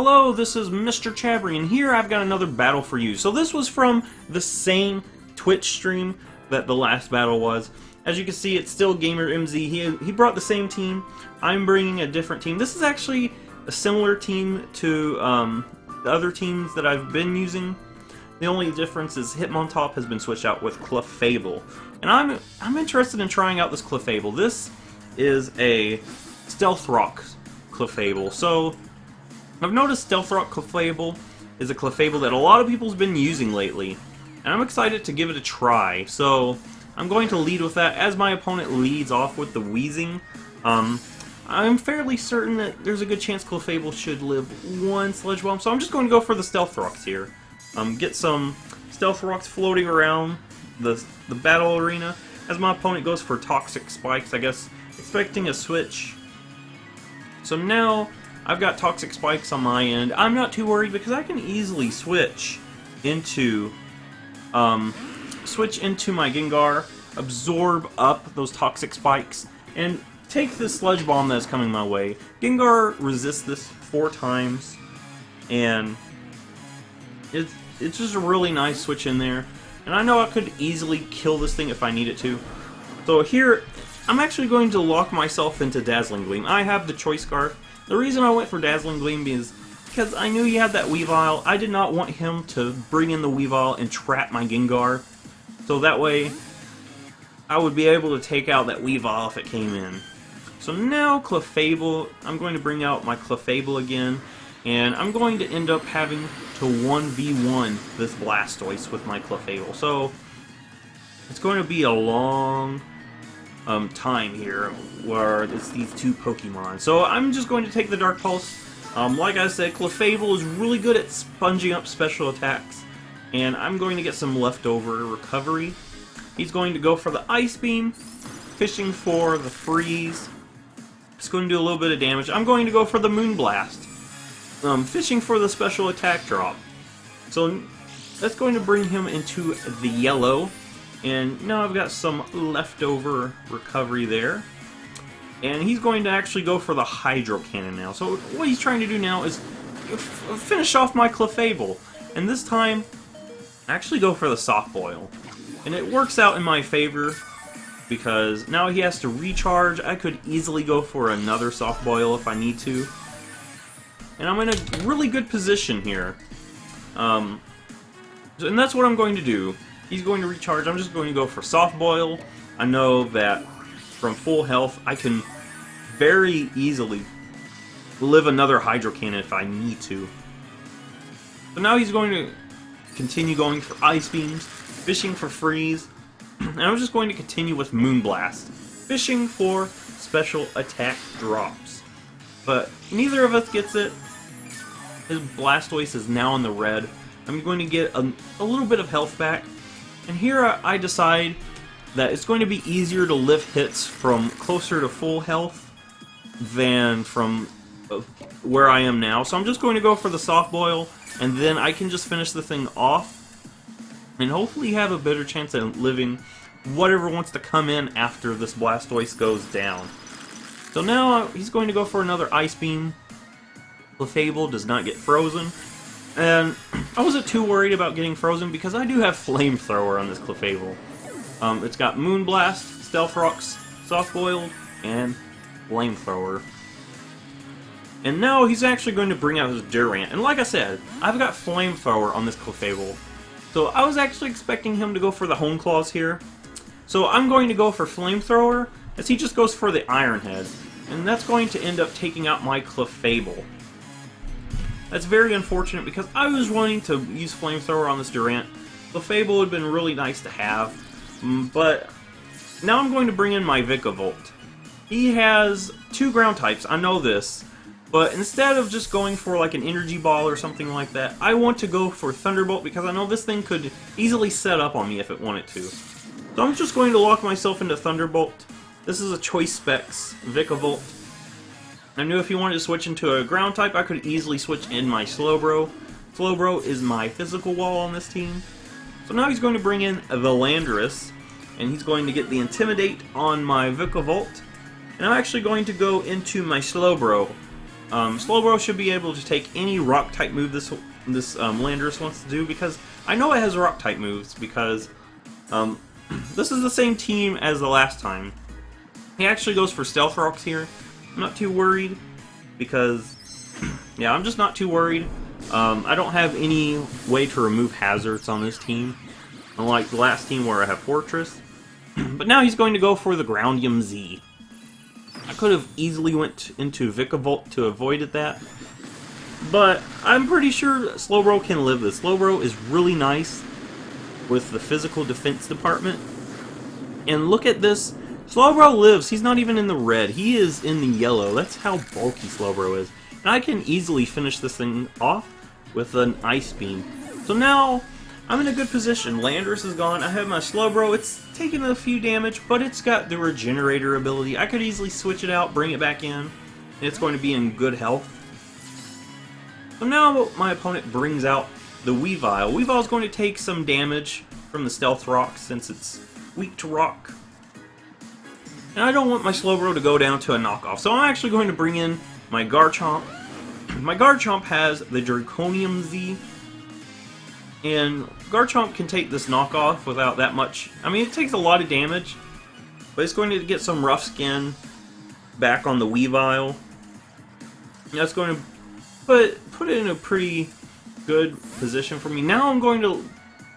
Hello, this is Mr. Chabry, and here I've got another battle for you. So this was from the same Twitch stream that the last battle was. As you can see, it's still Gamer MZ. He brought the same team. I'm bringing a different team. This is actually a similar team to the other teams that I've been using. The only difference is Hitmontop has been switched out with Clefable. And I'm interested in trying out this Clefable. This is a Stealth Rock Clefable. So I've noticed Stealth Rock Clefable is a Clefable that a lot of people's been using lately. And I'm excited to give it a try. So I'm going to lead with that. As my opponent leads off with the Wheezing, I'm fairly certain that there's a good chance Clefable should live one Sludge Bomb. So I'm just going to go for the Stealth Rocks here. Get some Stealth Rocks floating around the battle arena. As my opponent goes for Toxic Spikes, I guess, expecting a switch. So now I've got Toxic Spikes on my end. I'm not too worried because I can easily switch into my Gengar, absorb up those Toxic Spikes, and take this Sludge Bomb that's coming my way. Gengar resists this 4 times, and it's just a really nice switch in there. And I know I could easily kill this thing if I needed to. So here, I'm actually going to lock myself into Dazzling Gleam. I have the Choice Scarf. The reason I went for Dazzling Gleam is because I knew he had that Weavile. I did not want him to bring in the Weavile and trap my Gengar. So that way, I would be able to take out that Weavile if it came in. So now Clefable, I'm going to bring out my Clefable again. And I'm going to end up having to 1v1 this Blastoise with my Clefable. So it's going to be a long time here where it's these two Pokemon. So I'm just going to take the Dark Pulse. Like I said, Clefable is really good at sponging up special attacks. And I'm going to get some leftover recovery. He's going to go for the Ice Beam, fishing for the Freeze. It's going to do a little bit of damage. I'm going to go for the Moonblast. Fishing for the special attack drop. So that's going to bring him into the yellow. And now I've got some leftover recovery there. And he's going to actually go for the Hydro Cannon now. So what he's trying to do now is finish off my Clefable. And this time, actually go for the Soft Boil. And it works out in my favor, because now he has to recharge. I could easily go for another Soft Boil if I need to. And I'm in a really good position here. And that's what I'm going to do. He's going to recharge. I'm just going to go for Soft Boil. I know that from full health, I can very easily live another Hydro Cannon if I need to. So now he's going to continue going for Ice Beams, fishing for Freeze, and I'm just going to continue with Moonblast, fishing for special attack drops. But neither of us gets it. His Blastoise is now in the red. I'm going to get a little bit of health back. And here I decide that it's going to be easier to lift hits from closer to full health than from where I am now. So I'm just going to go for the Soft Boil, and then I can just finish the thing off and hopefully have a better chance at living whatever wants to come in after this Blastoise goes down. So now he's going to go for another Ice Beam. Clefable does not get frozen. And I wasn't too worried about getting frozen because I do have Flamethrower on this Clefable. It's got Moonblast, Stealth Rocks, Soft Boiled, and Flamethrower. And now he's actually going to bring out his Durant. And like I said, I've got Flamethrower on this Clefable. So I was actually expecting him to go for the Hone Claws here. So I'm going to go for Flamethrower, as he just goes for the Iron Head. And that's going to end up taking out my Clefable. That's very unfortunate because I was wanting to use Flamethrower on this Durant. Clefable would have been really nice to have. But now I'm going to bring in my Vikavolt. He has 2 ground types, I know this. But instead of just going for like an Energy Ball or something like that, I want to go for Thunderbolt because I know this thing could easily set up on me if it wanted to. So I'm just going to lock myself into Thunderbolt. This is a Choice Specs Vikavolt. I knew if he wanted to switch into a ground type, I could easily switch in my Slowbro. Slowbro is my physical wall on this team. So now he's going to bring in the Landorus, and he's going to get the Intimidate on my Vikavolt. And I'm actually going to go into my Slowbro Slowbro should be able to take any rock type move this Landorus wants to do, because I know it has rock type moves, because this is the same team as the last time. He actually goes for Stealth Rocks here. I'm not too worried, because yeah, I'm just not too worried. I don't have any way to remove hazards on this team, unlike the last team where I have Fortress. But now he's going to go for the Groundium Z. I could have easily went into Vikavolt to avoid that, but I'm pretty sure Slowbro can live this. Slowbro is really nice with the physical defense department. And look at this. Slowbro lives. He's not even in the red. He is in the yellow. That's how bulky Slowbro is. And I can easily finish this thing off with an Ice Beam. So now I'm in a good position. Landorus is gone. I have my Slowbro. It's taking a few damage, but it's got the Regenerator ability. I could easily switch it out, bring it back in, and it's going to be in good health. So now my opponent brings out the Weavile. Weavile is going to take some damage from the Stealth Rock since it's weak to rock. And I don't want my Slowbro to go down to a knockoff, so I'm actually going to bring in my Garchomp. My Garchomp has the Draconium Z, and Garchomp can take this knockoff without that much. I mean, it takes a lot of damage, but it's going to get some rough skin back on the Weavile. That's going to put it in a pretty good position for me. Now I'm going to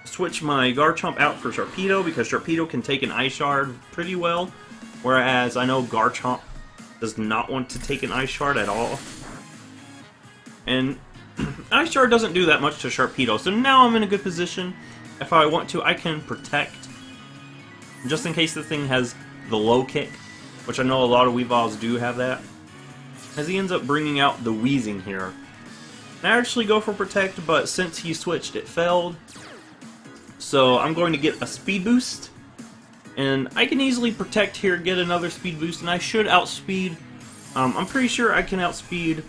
switch my Garchomp out for Sharpedo, because Sharpedo can take an Ice Shard pretty well, whereas I know Garchomp does not want to take an Ice Shard at all. And Ice Shard doesn't do that much to Sharpedo, so now I'm in a good position. If I want to, I can protect, just in case the thing has the low kick, which I know a lot of Weaviles do have that, as he ends up bringing out the Wheezing here. I actually go for protect, but since he switched, it failed. So I'm going to get a speed boost, and I can easily protect here, get another speed boost, and I should outspeed. I'm pretty sure I can outspeed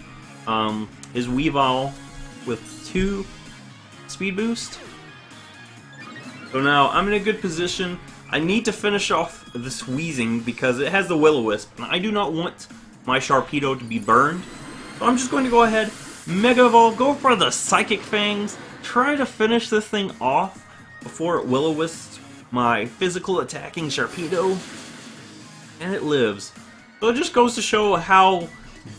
his Weavile with 2 speed boost. So now I'm in a good position. I need to finish off this Wheezing because it has the Will-O-Wisp, and I do not want my Sharpedo to be burned. So I'm just going to go ahead, Mega Evolve, go for the Psychic Fangs, try to finish this thing off before it Will-O-Wisps my physical attacking Sharpedo, and it lives. So it just goes to show how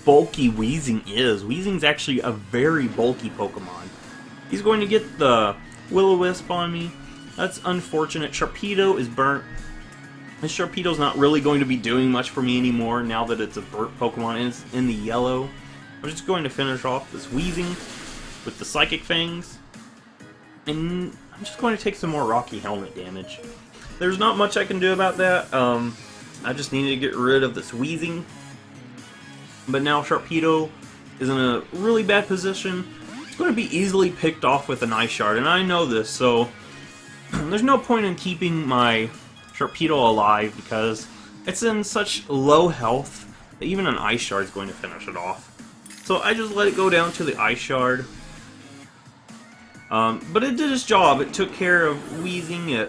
bulky Wheezing is. Wheezing's actually a very bulky Pokemon. He's going to get the Will-O-Wisp on me. That's unfortunate. Sharpedo is burnt. This Sharpedo's not really going to be doing much for me anymore now that it's a burnt Pokemon and it's in the yellow. I'm just going to finish off this Wheezing with the Psychic Fangs. And I'm just going to take some more Rocky Helmet damage. There's not much I can do about that. I just need to get rid of this Wheezing. But now Sharpedo is in a really bad position. It's going to be easily picked off with an Ice Shard, and I know this, so there's no point in keeping my Sharpedo alive because it's in such low health that even an Ice Shard is going to finish it off. So I just let it go down to the Ice Shard. But it did its job. It took care of Wheezing.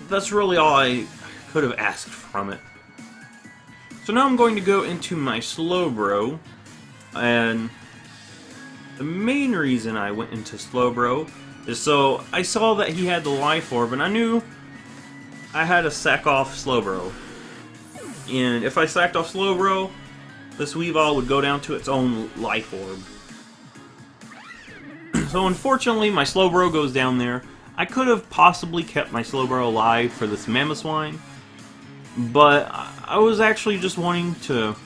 That's really all I could have asked from it. So now I'm going to go into my Slowbro, and the main reason I went into Slowbro is so I saw that he had the Life Orb, and I knew I had to sack off Slowbro. And if I sacked off Slowbro, this Weavile would go down to its own Life Orb. So unfortunately, my Slowbro goes down there. I could have possibly kept my Slowbro alive for this Mamoswine, but I was actually just wanting to...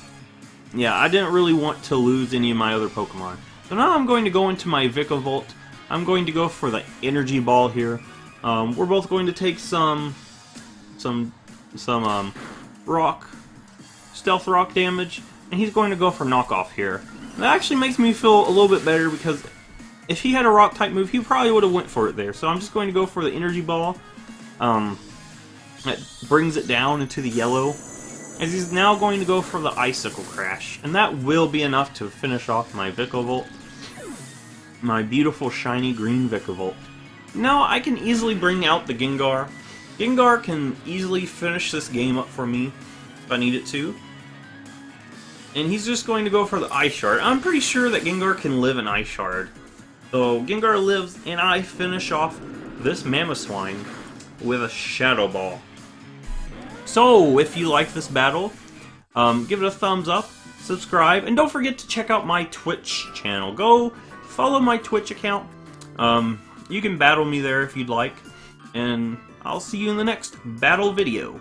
Yeah, I didn't really want to lose any of my other Pokemon. So now I'm going to go into my Vikavolt. I'm going to go for the Energy Ball here. We're both going to take some rock, Stealth Rock damage, and he's going to go for Knockoff here. That actually makes me feel a little bit better because if he had a rock type move, he probably would have went for it there. So I'm just going to go for the Energy Ball. That brings it down into the yellow. As he's now going to go for the Icicle Crash. And that will be enough to finish off my Vikavolt. My beautiful shiny green Vikavolt. Now I can easily bring out the Gengar. Gengar can easily finish this game up for me if I need it to. And he's just going to go for the Ice Shard. I'm pretty sure that Gengar can live in Ice Shard. So Gengar lives, and I finish off this Mamoswine with a Shadow Ball. So, if you like this battle, give it a thumbs up, subscribe, and don't forget to check out my Twitch channel. Go follow my Twitch account. You can battle me there if you'd like, and I'll see you in the next battle video.